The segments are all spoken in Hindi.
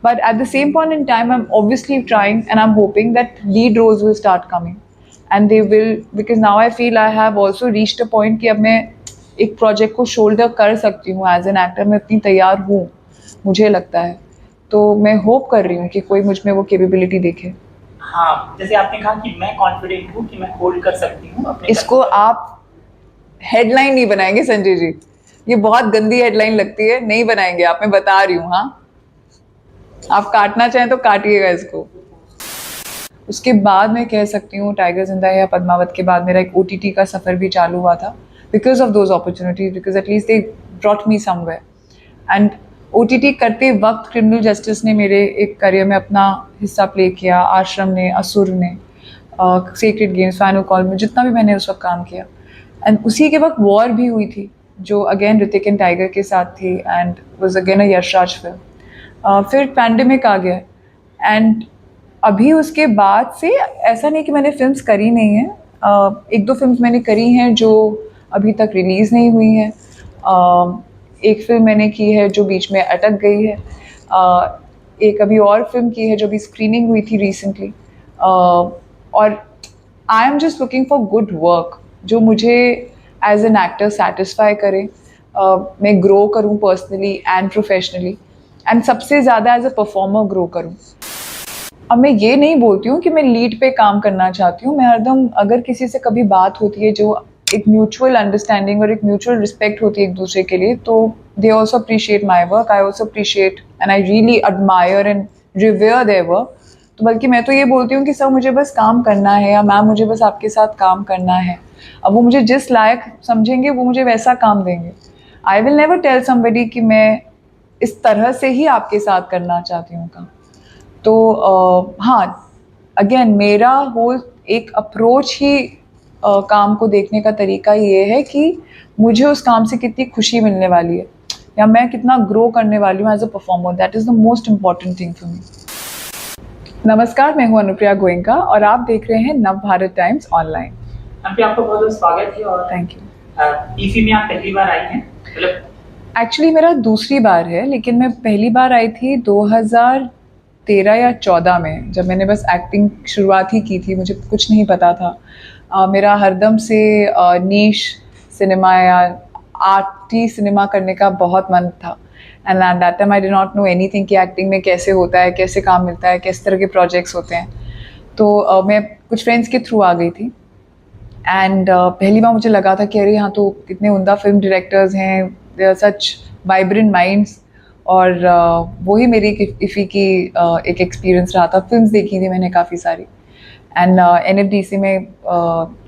But at the same point in time, I'm obviously trying and I'm hoping that lead roles will start coming. And they will, because now I feel I have also reached a point कि अब मैं एक प्रोजेक्ट को शोल्डर कर सकती हूँ एज एन एक्टर. मैं इतनी तैयार हूँ, मुझे लगता है. तो मैं होप कर रही हूँ कि कोई मुझ में वो कैपेबिलिटी देखे. हाँ, जैसे आपने कहा कि मैं कॉन्फिडेंट हूँ कि मैं होल्ड कर सकती हूँ अपने. इसको आप हेडलाइन नहीं बनाएंगे संजय जी. ये बहुत गंदी हेडलाइन लगती है, नहीं बनाएंगे आप, मैं बता रही हूँ. हाँ, आप काटना चाहें तो काटिएगा इसको. उसके बाद मैं कह सकती हूँ टाइगर जिंदा है या पद्मावत के बाद मेरा एक OTT का सफ़र भी चालू हुआ था because of those opportunities, because at least they brought me somewhere. And OTT करते वक्त क्रिमिनल जस्टिस ने मेरे एक करियर में अपना हिस्सा प्ले किया, आश्रम ने, असुर ने, सीक्रेट गेम्स, फाइनल कॉल में, जितना भी मैंने उस वक्त काम किया. एंड उसी के वक्त वॉर भी हुई थी जो अगेन ऋतिक एंड टाइगर के साथ थी and was again a Yashraj film. फिर पैंडेमिक आ गया एंड अभी उसके बाद से ऐसा नहीं कि मैंने फिल्म्स करी नहीं हैं. एक दो फिल्म्स मैंने करी हैं जो अभी तक रिलीज़ नहीं हुई हैं. एक फिल्म मैंने की है जो बीच में अटक गई है. एक अभी और फिल्म की है जो अभी स्क्रीनिंग हुई थी रिसेंटली. और I am just looking for good work जो मुझे एज एन एक्टर सेटिस्फाई करे. मैं ग्रो करूँ पर्सनली एंड प्रोफेशनली, एंड सबसे ज़्यादा एज अ परफॉर्मर ग्रो करूँ. अब मैं ये नहीं बोलती हूँ कि मैं लीड पे काम करना चाहती हूँ. मैं हरदम, अगर किसी से कभी बात होती है जो एक म्यूचुअल अंडरस्टैंडिंग और एक म्यूचुअल रिस्पेक्ट होती है एक दूसरे के लिए, तो they also appreciate my work, I also appreciate and I really admire and revere their work. तो बल्कि मैं तो ये बोलती हूँ कि सर मुझे बस काम करना है, या मैम मुझे बस आपके साथ काम करना है. अब वो मुझे जिस लायक समझेंगे वो मुझे वैसा काम देंगे. I will never tell somebody कि मैं इस तरह से ही आपके साथ करना चाहती हूँ काम. तो हाँ, अगेन मेरा होल एक अप्रोच ही काम को देखने का तरीका ये है कि मुझे उस काम से कितनी खुशी मिलने वाली है या मैं कितना ग्रो करने वाली हूँ as a performer. That is the most important thing for me. नमस्कार, मैं हूँ अनुप्रिया गोयनका और आप देख रहे हैं नव भारत टाइम्स ऑनलाइन. अनुप्रिया, आपका बहुत बहुत स्वागत है. और थैंक यू. टीवी में आप पहली बार आई हैं? मतलब एक्चुअली मेरा दूसरी बार है, लेकिन मैं पहली बार आई थी 2013 या 14 में, जब मैंने बस एक्टिंग शुरुआत ही की थी. मुझे कुछ नहीं पता था. मेरा हरदम से नीश सिनेमा या आर्टी सिनेमा करने का बहुत मन था. And at that time I did not know anything कि एक्टिंग में कैसे होता है, कैसे काम मिलता है, किस तरह के प्रोजेक्ट्स होते हैं. तो मैं कुछ फ्रेंड्स के थ्रू आ गई थी. एंड पहली बार मुझे लगा था कि अरे यहाँ तो कितने उम्दा फिल्म डायरेक्टर्स हैं, they are such vibrant minds. और वही मेरी इफ़ी की एक एक्सपीरियंस रहा था. फिल्म्स देखी थी मैंने काफ़ी सारी. एंड NFDC में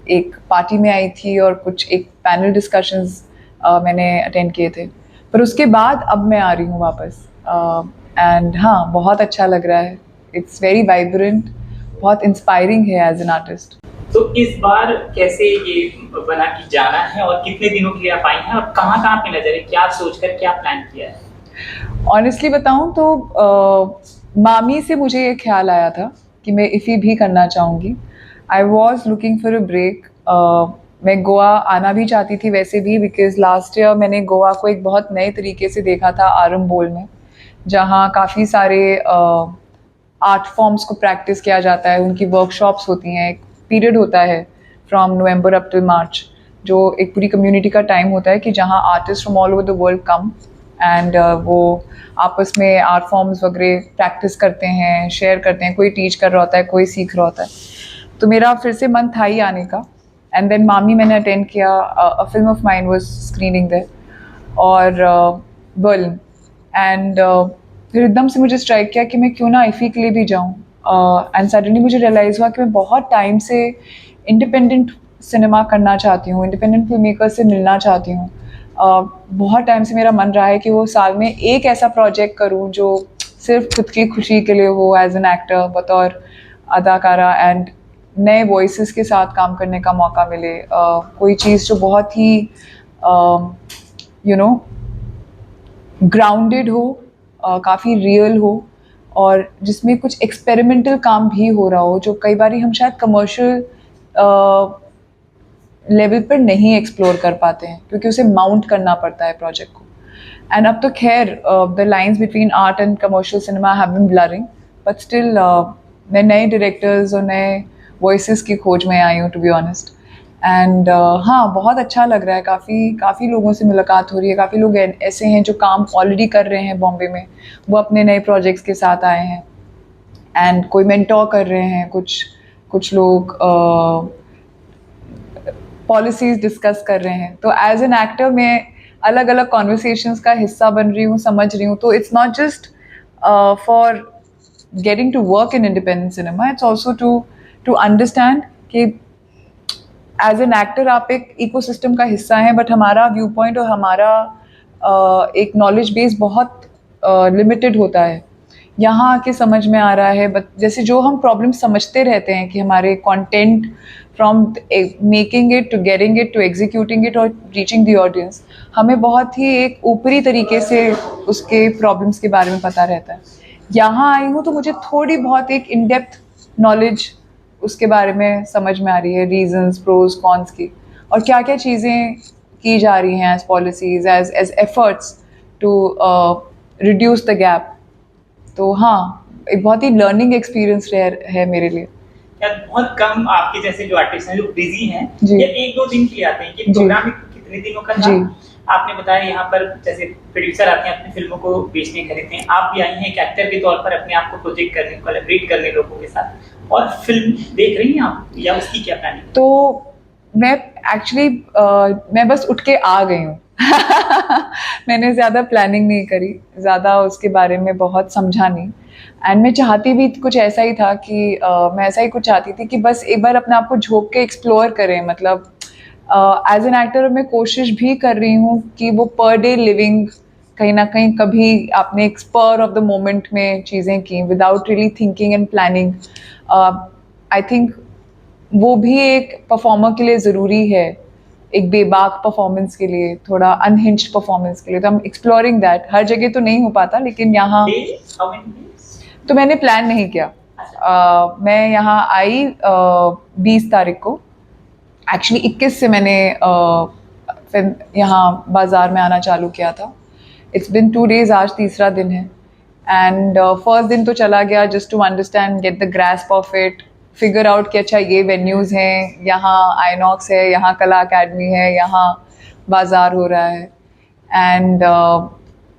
एक पार्टी में आई थी और कुछ एक पैनल डिस्कशंस मैंने अटेंड किए थे. पर उसके बाद अब मैं आ रही हूँ वापस. एंड हाँ, बहुत अच्छा लग रहा है. इट्स वेरी वाइब्रेंट, बहुत इंस्पायरिंग है एज एन आर्टिस्ट. तो इस बार कैसे ये बना कि जाना है और कितने दिनों के लिए आप आई हैं और कहाँ पे नजर है, क्या सोचकर क्या प्लान किया है? ऑनेस्टली बताऊँ तो मामी से मुझे ये ख्याल आया था कि मैं इफ़ी भी करना चाहूँगी. I was looking for a break. मैं गोवा आना भी चाहती थी वैसे भी, बिकॉज लास्ट ईयर मैंने गोवा को एक बहुत नए तरीके से देखा था आरंबोल में, जहाँ काफ़ी सारे आर्ट फॉर्म्स को प्रैक्टिस किया जाता है. उनकी वर्कशॉप्स होती हैं, एक पीरियड होता है from November up till March, जो एक पूरी कम्युनिटी का टाइम होता है कि जहाँ artist from all over the world come and वो आपस में आर्ट फॉर्म्स वगैरह प्रैक्टिस करते हैं, शेयर करते हैं. कोई टीच कर रहा होता है, कोई सीख रहा होता है. तो मेरा फिर से मन था ही आने का. एंड देन मामी मैंने अटेंड किया. A film of mine was screening there और बर्लिन. एंड फिर एकदम से मुझे स्ट्राइक किया कि मैं क्यों ना इफ़ी के लिए भी जाऊँ. एंड सडनली मुझे रियलाइज़ हुआ कि मैं बहुत टाइम से इंडिपेंडेंट सिनेमा करना चाहती हूँ, इंडिपेंडेंट फिल्म मेकर से मिलना चाहती हूँ. बहुत टाइम से मेरा मन रहा है कि वो साल में एक ऐसा प्रोजेक्ट करूँ जो सिर्फ खुद की खुशी के लिए हो एज एन एक्टर, बतौर अदाकारा, एंड नए वॉइसेस के साथ काम करने का मौका मिले. कोई चीज़ जो बहुत ही यू नो ग्राउंडेड हो, काफ़ी रियल हो, और जिसमें कुछ एक्सपेरिमेंटल काम भी हो रहा हो, जो कई बार हम शायद कमर्शियल लेवल पर नहीं एक्सप्लोर कर पाते हैं क्योंकि उसे माउंट करना पड़ता है प्रोजेक्ट को. एंड अब तो खैर the lines between art and commercial cinema have been blurring, but still मैं नए डायरेक्टर्स और नए वॉइसेस की खोज में आई हूँ, टू बी ऑनेस्ट। एंड हाँ, बहुत अच्छा लग रहा है, काफ़ी लोगों से मुलाकात हो रही है, काफ़ी लोग ऐसे हैं जो काम ऑलरेडी कर रहे हैं बॉम्बे में, वो अपने नए प्रोजेक्ट्स के साथ आए हैं, एंड कोई मेंटोर कर रहे हैं, कुछ लोग पॉलिसीज़ डिस्कस कर रहे हैं। तो एज एन एक्टर मैं अलग अलग कॉन्वर्सेशंस का हिस्सा बन रही हूँ, समझ रही हूँ। तो it's not just for getting to work in independent cinema, it's also to understand कि एज एन एक्टर आप एक इकोसिस्टम का हिस्सा हैं, बट हमारा व्यू पॉइंट और हमारा एक नॉलेज बेस बहुत लिमिटेड होता है। यहाँ आके समझ में आ रहा है, बट जैसे जो हम प्रॉब्लम समझते रहते हैं कि हमारे content from making it to getting it to executing it और रीचिंग द ऑडियंस, हमें बहुत ही एक ऊपरी तरीके से उसके प्रॉब्लम्स के बारे में पता रहता है। यहाँ आई हूँ तो मुझे थोड़ी बहुत एक इन डेप्थ नॉलेज उसके बारे में समझ में आ रही है, रीजंस, प्रोज, कॉन्स की, और क्या क्या चीज़ें की जा रही हैं as policies, as efforts to reduce the gap. तो हाँ, एक बहुत ही लर्निंग एक्सपीरियंस है मेरे लिए। यार बहुत कम आपके जैसे जो आर्टिस्ट हैं जो बिजी हैं, जी। या एक दो दिन के लिए आते हैं कि जी। प्रोग्राम कितने दिनों का था? जी। आपने बताया यहाँ पर जैसे प्रोड्यूसर आते हैं अपनी फिल्मों को बेचने खरीदते हैं, आप भी आई हैं एक एक्टर के तौर पर अपने आप को प्रोजेक्ट करने, कोलैबोरेट करने लोगों के साथ, और फिल्म देख रही हैं आप, या उसकी क्या प्लानिंग? तो मैं एक्चुअली मैं बस उठ के आ गई हूँ मैंने ज़्यादा प्लानिंग नहीं करी, ज़्यादा उसके बारे में बहुत समझा नहीं। एंड मैं चाहती भी कुछ ऐसा ही था कि मैं ऐसा ही कुछ चाहती थी कि बस एक बार अपने आप को झोंक के एक्सप्लोर करें। मतलब एज एन एक्टर मैं कोशिश भी कर रही हूँ कि वो पर डे लिविंग कहीं ना कहीं, कभी आपने एक स्पर ऑफ द मोमेंट में चीज़ें की without really thinking and planning, I think वो भी एक परफॉर्मर के लिए ज़रूरी है, एक बेबाक परफॉर्मेंस के लिए, थोड़ा अनहिंज्ड परफॉर्मेंस के लिए। तो हम एक्सप्लोरिंग दैट, हर जगह तो नहीं हो पाता, लेकिन यहाँ तो मैंने प्लान नहीं किया। मैं यहाँ आई 20 तारीख को, एक्चुअली 21 से मैंने फिर यहाँ बाज़ार में आना चालू किया था। इट्स बिन 2 days, आज तीसरा दिन है। एंड फर्स्ट दिन तो चला गया just to understand, get the grasp of it, figure out कि अच्छा ये वेन्यूज़ हैं, यहाँ आइनॉक्स है, यहाँ कला अकेडमी है, यहाँ बाज़ार हो रहा है। And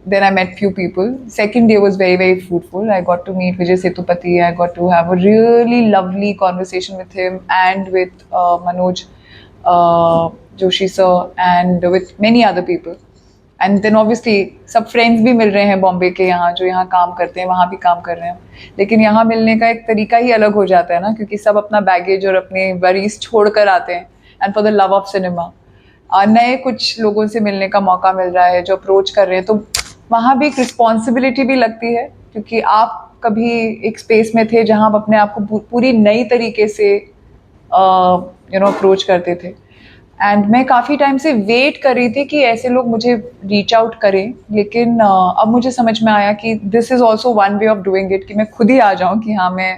then I met few people. Second day was very, very fruitful. I got to meet Vijay Sethupathi. I got to have a really lovely conversation with him and with Manoj Joshi sir and with many other people. And then obviously सब friends भी मिल रहे हैं बॉम्बे के, यहाँ जो यहाँ काम करते हैं वहाँ भी काम कर रहे हैं। लेकिन यहाँ मिलने का एक तरीका ही अलग हो जाता है ना, क्योंकि सब अपना बैगेज और अपने वरीज छोड़ कर आते हैं, and for the love of cinema नए कुछ लोगों से मिलने का मौका मिल रहा है जो अप्रोच कर रहे हैं। तो वहाँ भी एक रिस्पॉन्सिबिलिटी भी लगती है, क्योंकि आप कभी एक स्पेस में थे जहाँ आप अपने आप को पूरी नई तरीके से अप्रोच करते थे। एंड मैं काफ़ी टाइम से वेट कर रही थी कि ऐसे लोग मुझे रीच आउट करें, लेकिन अब मुझे समझ में आया कि this is also one way of doing it, कि मैं खुद ही आ जाऊँ कि हाँ मैं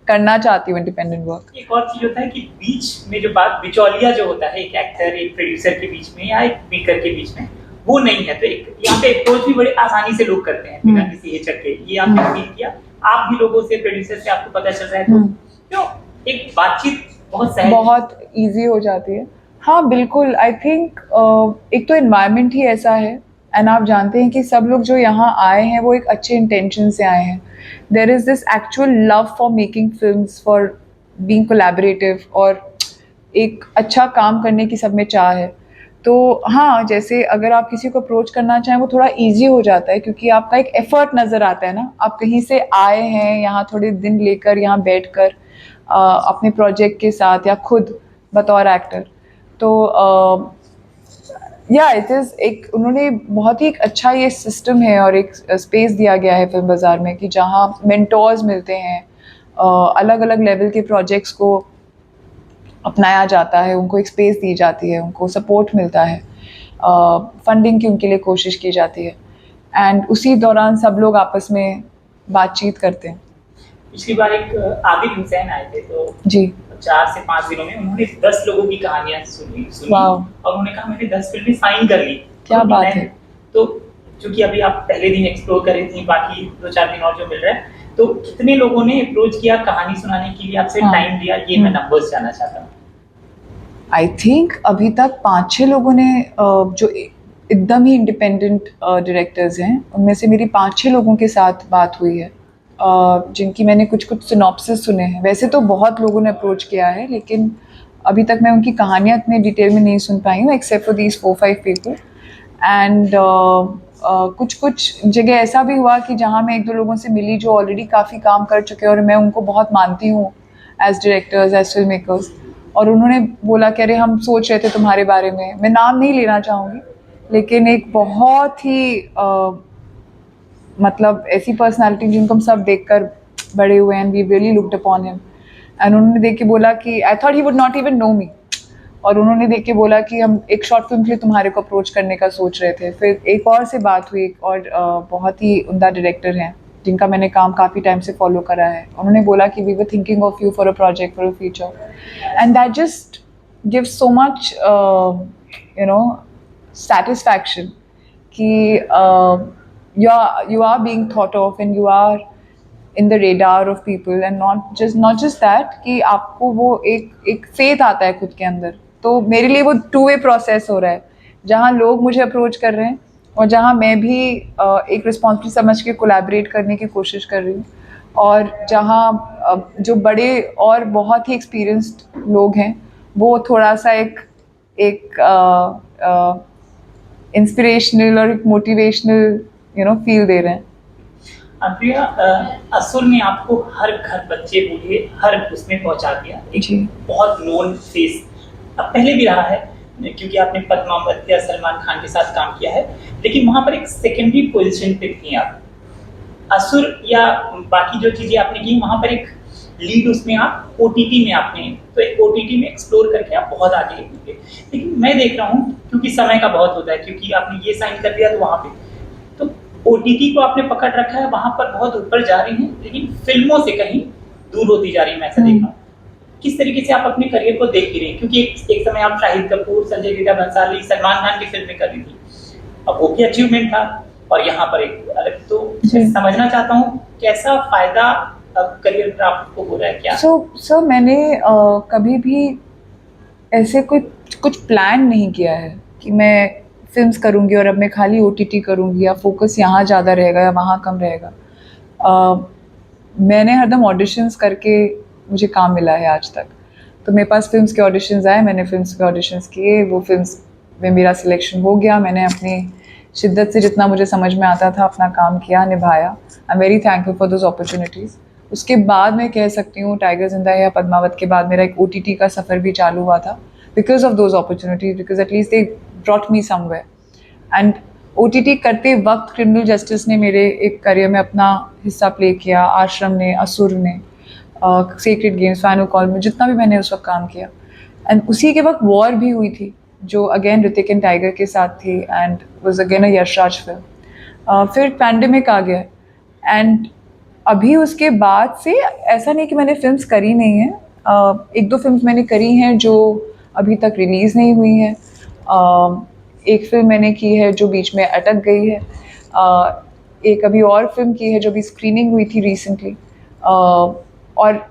करना चाहती हूँ इंडिपेंडेंट वर्क। एक और चीज होता है कि बीच में जो बात बिचौलिया जो होता है एक एक्टर एक प्रोड्यूसर के बीच में या एक मेकर के बीच में, वो नहीं है। तो एक यहाँ पे अप्रोच भी बड़े आसानी से लोग करते हैं बिना किसी हिचक के। ये आपने फील किया? आप भी लोगों से, प्रोड्यूसर से आपको पता चल रहा है तो क्यों एक बातचीत बहुत सहज, बहुत ईजी हो जाती है। हाँ बिल्कुल, आई थिंक एक तो एनवायरनमेंट ही ऐसा है, एंड आप जानते हैं कि सब लोग जो यहाँ आए हैं वो एक अच्छे इंटेंशन से आए हैं। There is this actual love for making films, for being collaborative, और एक अच्छा काम करने की सब में चाह है। तो हाँ, जैसे अगर आप किसी को अप्रोच करना चाहें वो थोड़ा इजी हो जाता है, क्योंकि आपका एक एफर्ट नज़र आता है ना, आप कहीं से आए हैं यहाँ थोड़े दिन लेकर, यहाँ बैठकर अपने प्रोजेक्ट के साथ या खुद बतौर एक्टर। तो या इट इज़ एक, उन्होंने बहुत ही एक अच्छा ये सिस्टम है और एक स्पेस दिया गया है फिल्म बाज़ार में कि जहाँ मेंटोर्स मिलते हैं, अलग अलग लेवल के प्रोजेक्ट्स को अपनाया जाता है, उनको एक स्पेस दी जाती है, उनको सपोर्ट मिलता है, फंडिंग की उनके लिए कोशिश की जाती है, एंड उसी दौरान सब लोग आपस में बातचीत करते हैं। पिछली बार एक आबिद हुसैन आए थे, तो जी 4 से 5 दिनों में उन्होंने 10 लोगों की कहानियां सुनी और उन्होंने कहा मैंने 10 फिल्में साइन कर ली। क्या बात है। तो क्योंकि अभी आप पहले दिन एक्सप्लोर कर रही थी, बाकी 2-4 दिन और जो मिल रहा है, तो कितने लोगों ने अप्रोच किया कहानी सुनाने के लिए, आपसे टाइम लिया, ये मैं नंबर्स जानना चाहता हूँ। आई थिंक अभी तक 5-6 लोगों ने जो एकदम ही इंडिपेंडेंट डायरेक्टर्स हैं, उनमें से मेरी 5-6 लोगों के साथ बात हुई है, जिनकी मैंने कुछ सिनॉप्सिस सुने हैं। वैसे तो बहुत लोगों ने अप्रोच किया है, लेकिन अभी तक मैं उनकी कहानियाँ इतने डिटेल में नहीं सुन पाई हूँ, except for these 4-5 people. And कुछ जगह ऐसा भी हुआ कि जहाँ मैं 1-2 लोगों से मिली जो ऑलरेडी काफ़ी काम कर चुके हैं और मैं उनको बहुत मानती हूँ as directors, as film makers, और उन्होंने बोला कि अरे हम सोच रहे थे तुम्हारे बारे में। मैं नाम नहीं लेना चाहूँगी, लेकिन एक बहुत ही मतलब ऐसी पर्सनालिटी जिनको हम सब देखकर बड़े हुए हैं, we really looked upon him, and उन्होंने देख के बोला कि I thought he would not even know me, और उन्होंने देख के बोला कि हम एक शॉर्ट फिल्म के लिए तुम्हारे को अप्रोच करने का सोच रहे थे। फिर एक और से बात हुई, एक और बहुत ही उम्दा डायरेक्टर हैं जिनका मैंने काम काफ़ी टाइम से फॉलो करा है, उन्होंने बोला कि we were thinking of you for a project, for a future, and that just gives so much you know satisfaction कि you are being thought of and you are in the radar of people, and not just that कि आपको वो एक faith आता है खुद के अंदर। तो मेरे लिए वो टू वे प्रोसेस हो रहा है, जहाँ लोग मुझे अप्रोच कर रहे हैं और जहाँ मैं भी एक रिस्पॉन्सिबिलिटी समझ के कोलैबोरेट करने की कोशिश कर रही हूँ, और जहाँ जो बड़े और बहुत ही एक्सपीरियंस्ड लोग हैं वो थोड़ा सा एक इंस्पिरेशनल और मोटिवेशनल फील दे रहे हैं। प्रिया, असुर ने आपको हर घर बच्चे बूढ़े हर उसमें पहुंचा दिया, एक बहुत नोन फेस अब पहले भी रहा है, क्योंकि आपने पद्मावत या सलमान खान के साथ काम किया है, लेकिन वहां पर एक सेकेंडरी पोजीशन पे थी आप। असुर या बाकी जो चीजें आपने की, वहां पर एक लीड उसमें आप ओटीटी में आपने, तो एक ओटीटी में एक्सप्लोर करके आप बहुत आगे निकले। लेकिन मैं देख रहा हूँ, क्योंकि समय का बहुत होता है, क्योंकि आपने ये साइन कर दिया तो वहां पे तो ओटीटी को आपने पकड़ रखा है, वहां पर बहुत ऊपर जा रही हैं, लेकिन फिल्मों से कहीं दूर होती जा रही है, मैं ऐसा देख रहा हूँ। किस तरीके से आप अपने करियर को देख रही हैं, क्योंकि एक समय आप शाहिद कपूर, संजय लीला भंसाली, सलमान खान की फिल्में कर रही थी, अब वो भी अचीवमेंट था, और यहाँ पर एक अलग। तो समझना चाहता हूँ कैसा फायदा अब करियर पर आपको हो रहा है क्या? सो मैंने कभी भी ऐसे कुछ प्लान नहीं किया है कि मैं फिल्म्स करूँगी और अब मैं खाली ओटीटी करूँगी, या फोकस यहाँ ज़्यादा रहेगा या वहाँ कम रहेगा। मैंने हरदम ऑडिशंस करके मुझे काम मिला है आज तक। तो मेरे पास फिल्म्स के ऑडिशंस आए, मैंने फिल्म्स के ऑडिशंस किए, वो फिल्म्स में मेरा सिलेक्शन हो गया, मैंने अपनी शिद्दत से जितना मुझे समझ में आता था अपना काम किया, निभाया। I am very thankful for those opportunities. उसके बाद मैं कह सकती हूँ टाइगर जिंदा है या पद्मावत के बाद मेरा एक ओटीटी का सफ़र भी चालू हुआ था, because of those opportunities, because at least they brought me somewhere. And OTT करते वक्त क्रिमिनल जस्टिस ने मेरे एक करियर में अपना हिस्सा प्ले किया, आश्रम ने, असुर ने, सीक्रेट गेम्स, फाइनल कॉल में जितना भी मैंने उस वक्त काम किया। एंड उसी के वक्त वॉर भी हुई थी, जो अगेन ऋतिक एंड टाइगर के साथ थी, and was again a Yashraj film. फिर पैंडेमिक आ गया, एंड अभी उसके बाद से ऐसा नहीं कि मैंने फिल्म्स करी नहीं हैं, 1-2 फिल्म्स मैंने करी हैं जो अभी तक रिलीज़ नहीं हुई हैं। एक फिल्म मैंने की है जो बीच में अटक गई है, एक अभी और फिल्म की है जो भी स्क्रीनिंग हुई थी रिसेंटली। और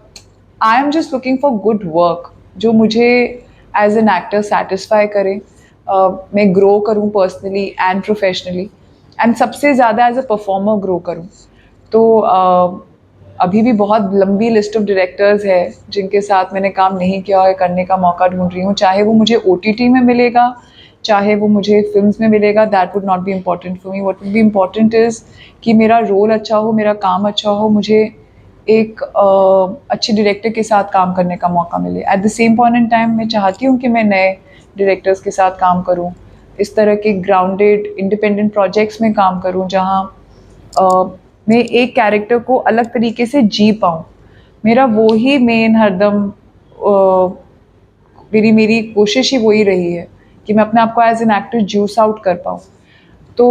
I am just looking for good work जो मुझे एज एन एक्टर सेटिस्फाई करे, मैं ग्रो करूँ पर्सनली एंड प्रोफेशनली, एंड सबसे ज़्यादा एज अ परफॉर्मर ग्रो करूँ। तो अभी भी बहुत लंबी लिस्ट ऑफ डायरेक्टर्स है जिनके साथ मैंने काम नहीं किया है, करने का मौका ढूंढ रही हूँ, चाहे वो मुझे ओटीटी में मिलेगा, चाहे वो मुझे फिल्म्स में मिलेगा, that would not be important for me. What would be important is कि मेरा रोल अच्छा हो, मेरा काम अच्छा हो, मुझे एक अच्छे डायरेक्टर के साथ काम करने का मौका मिले। At the same point in time मैं चाहती हूँ कि मैं नए डायरेक्टर्स के साथ काम करूँ, इस तरह के ग्राउंडेड इंडिपेंडेंट प्रोजेक्ट्स में काम करूँ जहाँ मैं एक कैरेक्टर को अलग तरीके से जी पाऊँ। मेरा वो ही मेन हरदम मेरी कोशिश ही वही रही है कि मैं अपने आप को as an actor juice out कर पाऊँ। तो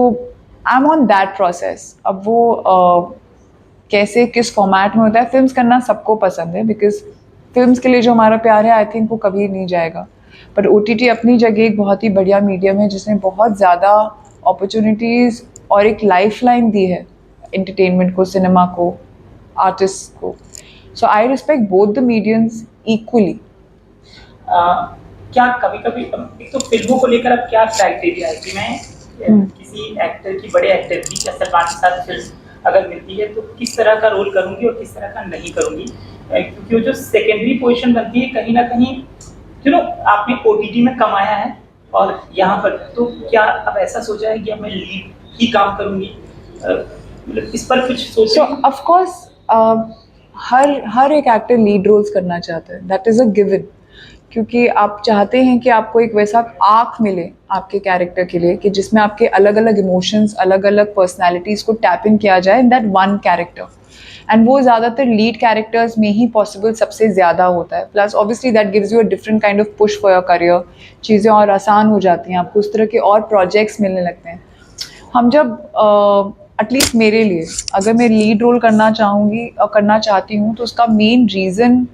I am on that process. अब वो कैसे किस फॉर्मेट में होता है, फिल्म्स करना सबको पसंद है, बिकॉज फिल्म्स के लिए जो हमारा प्यार है आई थिंक वो कभी नहीं जाएगा। बट ओटीटी अपनी जगह एक बहुत ही बढ़िया मीडियम है जिसमें बहुत ज़्यादा अपॉर्चुनिटीज़ और एक लाइफलाइन दी है एंटरटेनमेंट को, सिनेमा को, आर्टिस्ट को. So I respect both the mediums equally. क्या कभी कभी एक तो फिल्मों को लेकर अब क्या क्राइटेरिया है कि मैं किसी एक्टर की, बड़े एक्टर की या सलमान के साथ फिल्म अगर मिलती है तो किस तरह का रोल करूंगी और किस तरह का नहीं करूंगी, क्योंकि वो जो सेकेंडरी पोजीशन बनती है कहीं ना कहीं, यू नो, आपने ओटीटी में कमाया है और यहाँ पर तो क्या अब ऐसा सोचा है कि अब मैं लीड ही काम करूंगी, इस पर कुछ सोचा? सो ऑफ कोर्स हर एक एक्टर लीड रोल्स करना चाहता है, दैट इज़ अ गिवन. क्योंकि आप चाहते हैं कि आपको एक वैसा आर्क मिले आपके कैरेक्टर के लिए कि जिसमें आपके अलग अलग इमोशंस, अलग अलग पर्सनैलिटीज़ को टैप इन किया जाए in that one character. And वो ज़्यादातर लीड कैरेक्टर्स में ही पॉसिबल सबसे ज़्यादा होता है. Plus obviously that gives you a different kind of push for your career. चीज़ें और आसान हो जाती हैं, आपको उस तरह के और प्रोजेक्ट्स मिलने लगते हैं. हम जब एटलीस्ट मेरे लिए अगर मैं लीड रोल करना चाहूँगी और करना चाहती हूँ तो उसका मेन रीज़न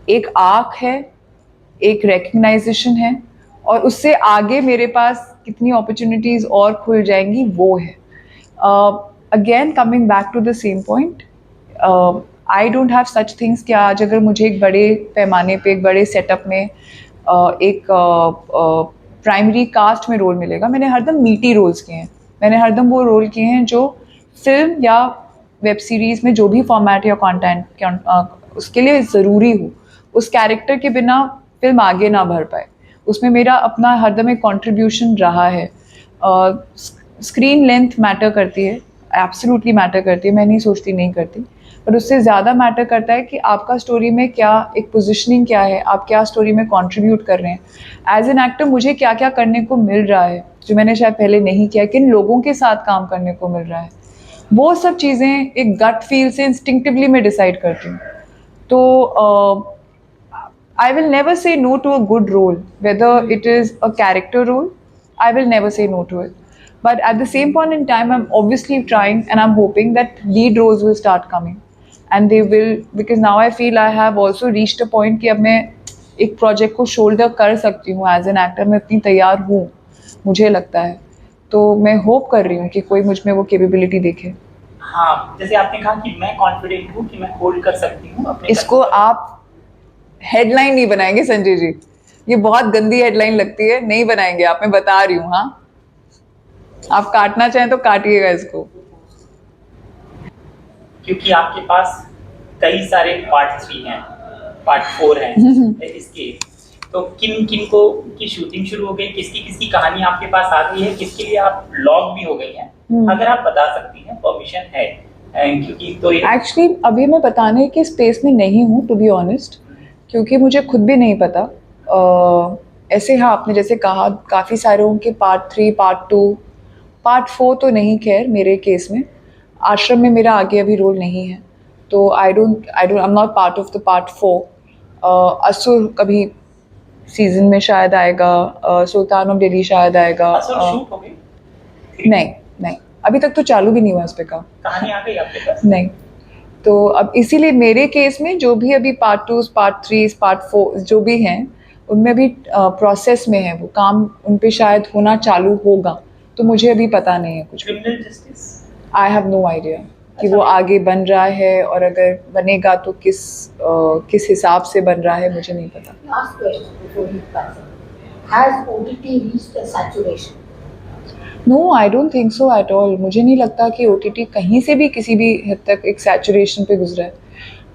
एक आर्क है, एक रिकग्नाइजेशन है, और उससे आगे मेरे पास कितनी अपॉर्चुनिटीज़ और खुल जाएंगी वो है. Again coming back to the same point, I don't have such things कि आज अगर मुझे एक बड़े पैमाने पे, एक बड़े सेटअप में एक प्राइमरी कास्ट में रोल मिलेगा. मैंने हरदम मीटी रोल्स किए हैं. मैंने हरदम वो रोल किए हैं जो फिल्म या वेब सीरीज़ में जो भी फॉर्मेट या कंटेंट उसके लिए ज़रूरी हो. उस कैरेक्टर के बिना फिल्म आगे ना बढ़ पाए, उसमें मेरा अपना हरदम एक कंट्रीब्यूशन रहा है. स्क्रीन लेंथ मैटर करती है, एब्सोल्युटली मैटर करती है, मैं नहीं सोचती नहीं करती, पर उससे ज़्यादा मैटर करता है कि आपका स्टोरी में क्या एक पोजीशनिंग क्या है, आप क्या स्टोरी में कंट्रीब्यूट कर रहे हैं. एज एन एक्टर मुझे क्या क्या करने को मिल रहा है जो मैंने शायद पहले नहीं किया, किन लोगों के साथ काम करने को मिल रहा है, वो सब चीज़ें एक गट फील से इंस्टिंक्टिवली मैं डिसाइड करती हूँ. तो I will never say no to a good role, whether it is a character role. I will never say no to it. But at the same point in time, I'm obviously trying and I'm hoping that lead roles will start coming. And they will, because now I feel I have also reached a point कि अब मैं एक project को shoulder कर सकती हूँ as an actor. मैं इतनी तैयार हूँ, मुझे लगता है. तो मैं hope कर रही हूँ कि कोई मुझ में वो capability देखे. हाँ, जैसे आपने कहा कि मैं confident हूँ कि मैं hold कर सकती हूँ अपने. इसको आप हेडलाइन नहीं बनाएंगे संजय जी, ये बहुत गंदी हेडलाइन लगती है, नहीं बनाएंगे आप, मैं बता रही हूँ. हाँ, आप काटना चाहें तो काटिएगा इसको, क्योंकि आपके पास कई सारे पार्ट 3 हैं, पार्ट 4 हैं इसके. तो किन किन को की शूटिंग शुरू हो गई, किसकी किसकी कहानी आपके पास आ गई है, किसके लिए आप लॉग भी हो गई हैं, अगर आप बता सकती हैं, परमिशन है. क्योंकि तो एक्चुअली अभी मैं बताने के स्पेस में नहीं हूँ, टू बी ऑनेस्ट, क्योंकि मुझे खुद भी नहीं पता. ऐसे हाँ, आपने जैसे कहा काफ़ी सारों के पार्ट 3, पार्ट 2, पार्ट 4 तो नहीं, खैर मेरे केस में आश्रम में मेरा आगे अभी रोल नहीं है, तो I am not part of the part 4. असुर कभी सीजन में शायद आएगा, सुल्तान ऑफ दिल्ली शायद आएगा. शूट हो गई? नहीं, अभी तक तो चालू भी नहीं हुआ उस पर काम. कहानी आ गई आपके पास? नहीं. तो अब इसीलिए मेरे केस में जो भी अभी पार्ट 2, पार्ट 3, पार्ट 4 जो भी हैं, उनमें अभी प्रोसेस में है वो काम, उन पे शायद होना चालू होगा, तो मुझे अभी पता नहीं है कुछ. Criminal justice, I have no idea कि वो आगे बन रहा है, और अगर बनेगा तो किस हिसाब से बन रहा है मुझे नहीं पता. Last question before you pass on. Has OTT reached a saturation? No, I don't think so at all. मुझे नहीं लगता कि OTT कहीं से भी किसी भी हद तक एक सैचुरेशन पे गुजरा है.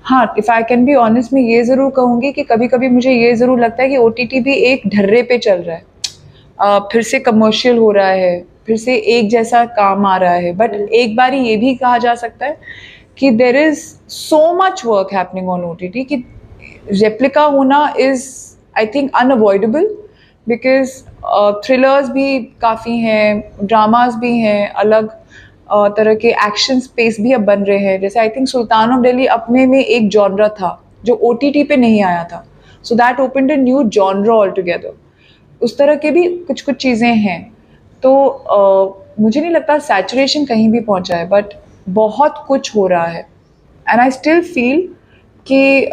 हाँ, if I can be honest, मैं ये ज़रूर कहूँगी कि कभी कभी मुझे ये ज़रूर लगता है कि OTT भी एक ढर्रे पे चल रहा है. फिर से कमर्शियल हो रहा है, फिर से एक जैसा काम आ रहा है. बट एक बारी ये भी कहा जा सकता है कि there is so much work happening on OTT कि रेप्लिका होना is I think unavoidable, because thrillers भी काफ़ी हैं, ड्रामास भी हैं, अलग तरह के एक्शन स्पेस भी अब बन रहे हैं. जैसे I think Sultan of Delhi अपने में एक जॉनरा था जो OTT पे नहीं आया था, so that opened a new genre all together. उस तरह के भी कुछ चीज़ें हैं. तो मुझे नहीं लगता सैचुरेशन कहीं भी पहुंचा है, बट बहुत कुछ हो रहा है. एंड आई स्टिल फील कि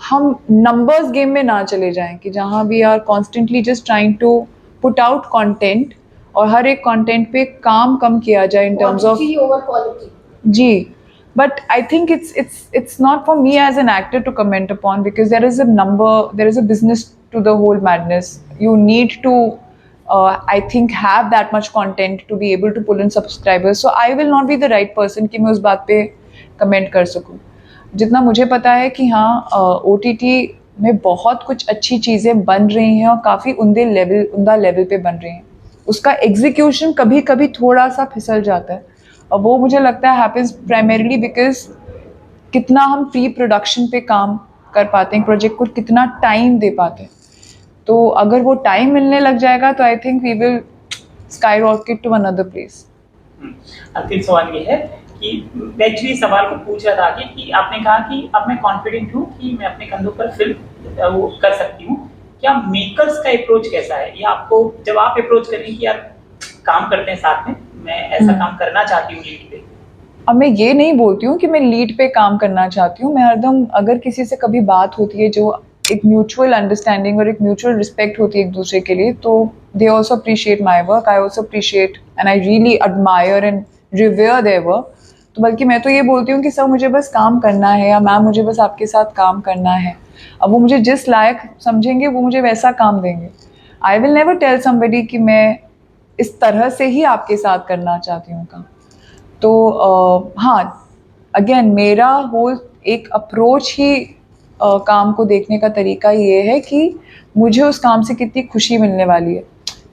हम नंबर्स गेम में ना चले जाएं कि जहाँ we are constantly just trying to put out content और हर एक कंटेंट पे काम कम किया जाए इन टर्म्स ऑफ Quantity over quality. जी. But I think it's not for me as an actor to comment upon, because there is a business to the whole madness. You need to I think have that much content to be able to pull in subscribers. So I will not be the right person कि मैं उस बात पे कमेंट कर सकूँ. जितना मुझे पता है कि हाँ OTT में बहुत कुछ अच्छी चीज़ें बन रही हैं और काफ़ी उमदा लेवल पे बन रही हैं. उसका एग्जीक्यूशन कभी कभी थोड़ा सा फिसल जाता है, और वो मुझे लगता है हैपेंस प्राइमरीली बिकॉज कितना हम प्री प्रोडक्शन पे काम कर पाते हैं, प्रोजेक्ट को कितना टाइम दे पाते हैं. तो अगर वो टाइम मिलने लग जाएगा तो I think we will sky rocket to another place. अंतिम सवाल ये है कि मैं एक्चुअली सवाल को पूछ रहा था आगे कि आपने कहा कि अब मैं कॉन्फिडेंट हूँ कि मैं अपने कंधों पर फिल्म वो कर सकती हूँ. क्या मेकर्स का अप्रोच कैसा है, या आपको जब आप अप्रोच करें कि यार काम करते हैं साथ में, मैं ऐसा काम करना चाहती हूँ लीड पे? अब मैं ये नहीं बोलती हूँ कि मैं लीड पे काम करना चाहती हूँ. मैं हरदम अगर किसी से कभी बात होती है जो एक म्यूचुअल अंडरस्टैंडिंग और एक म्यूचुअल रिस्पेक्ट होती है एक दूसरे के लिए, तो they also appreciate my work, I also appreciate and I really admire and revere their work. तो बल्कि मैं तो ये बोलती हूँ कि सर मुझे बस काम करना है, या मैम मुझे बस आपके साथ काम करना है. अब वो मुझे जिस लायक समझेंगे वो मुझे वैसा काम देंगे. I will never tell somebody कि मैं इस तरह से ही आपके साथ करना चाहती हूँ काम. तो हाँ, अगेन मेरा होल एक अप्रोच ही काम को देखने का तरीका ये है कि मुझे उस काम से कितनी खुशी मिलने वाली है,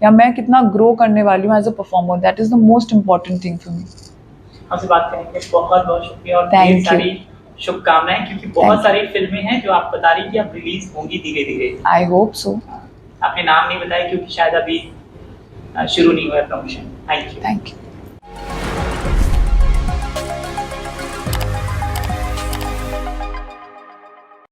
या मैं कितना ग्रो करने वाली हूँ as a performer. That is the most important thing for me. आपसे बात करने के लिए बहुत बहुत शुक्रिया और Thank ढेर you. सारी शुभकामनाएं, क्योंकि बहुत सारी फिल्में हैं जो आप बता रही कि अब रिलीज होंगी धीरे धीरे. I hope so. आपने नाम नहीं बताया क्योंकि शायद अभी शुरू नहीं हुआ promotion. Thank you. Thank you.